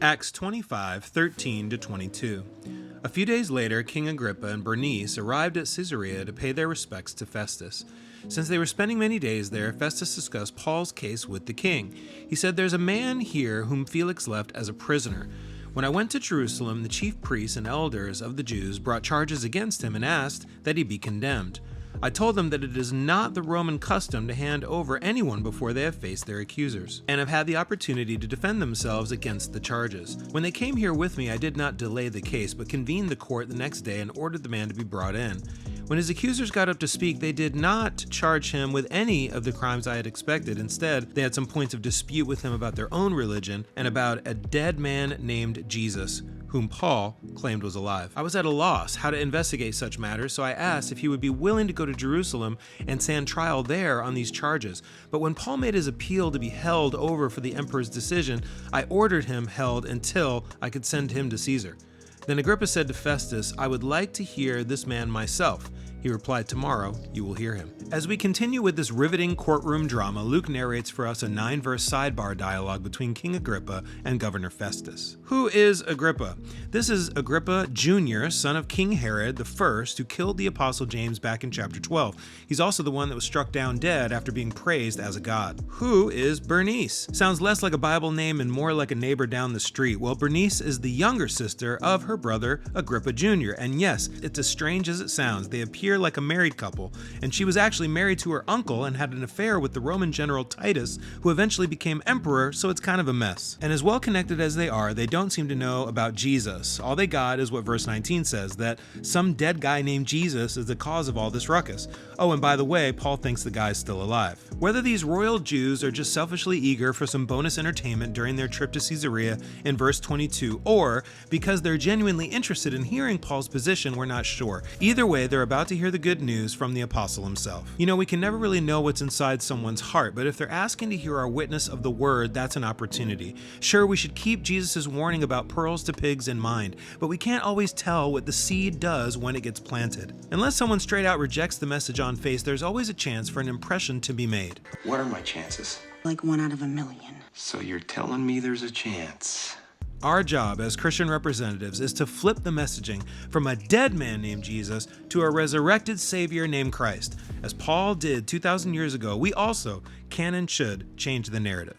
Acts 25:13-22. A few days later, King Agrippa and Bernice arrived at Caesarea to pay their respects to Festus. Since they were spending many days there, Festus discussed Paul's case with the king. He said, "There's a man here whom Felix left as a prisoner. When I went to Jerusalem, the chief priests and elders of the Jews brought charges against him and asked that he be condemned. I told them that it is not the Roman custom to hand over anyone before they have faced their accusers, and have had the opportunity to defend themselves against the charges. When they came here with me, I did not delay the case, but convened the court the next day and ordered the man to be brought in. When his accusers got up to speak, they did not charge him with any of the crimes I had expected. Instead, they had some points of dispute with him about their own religion and about a dead man named Jesus, whom Paul claimed was alive. I was at a loss how to investigate such matters, so I asked if he would be willing to go to Jerusalem and stand trial there on these charges. But when Paul made his appeal to be held over for the emperor's decision, I ordered him held until I could send him to Caesar. Then Agrippa said to Festus, I would like to hear this man myself. He replied, tomorrow you will hear him. As we continue with this riveting courtroom drama, Luke narrates for us a 9-verse sidebar dialogue between King Agrippa and Governor Festus. Who is Agrippa? This is Agrippa Jr., son of King Herod I, who killed the apostle James back in chapter 12. He's also the one that was struck down dead after being praised as a god. Who is Bernice? Sounds less like a Bible name and more like a neighbor down the street. Well, Bernice is the younger sister of her brother Agrippa Jr. And yes, it's as strange as it sounds. They appear like a married couple, and she was actually married to her uncle and had an affair with the Roman general Titus, who eventually became emperor, so it's kind of a mess. And as well connected as they are, they don't seem to know about Jesus. All they got is what verse 19 says, that some dead guy named Jesus is the cause of all this ruckus. Oh, and by the way, Paul thinks the guy's still alive. Whether these royal Jews are just selfishly eager for some bonus entertainment during their trip to Caesarea in verse 22, or because they're genuinely interested in hearing Paul's position, we're not sure. Either way, they're about to hear the good news from the apostle himself. You know, we can never really know what's inside someone's heart, but if they're asking to hear our witness of the word, that's an opportunity. Sure, we should keep Jesus' warning about pearls to pigs in mind, but we can't always tell what the seed does when it gets planted. Unless someone straight out rejects the message on face, there's always a chance for an impression to be made. What are my chances? Like 1 out of a million. So you're telling me there's a chance? Our job as Christian representatives is to flip the messaging from a dead man named Jesus to a resurrected Savior named Christ. As Paul did 2,000 years ago, we also can and should change the narrative.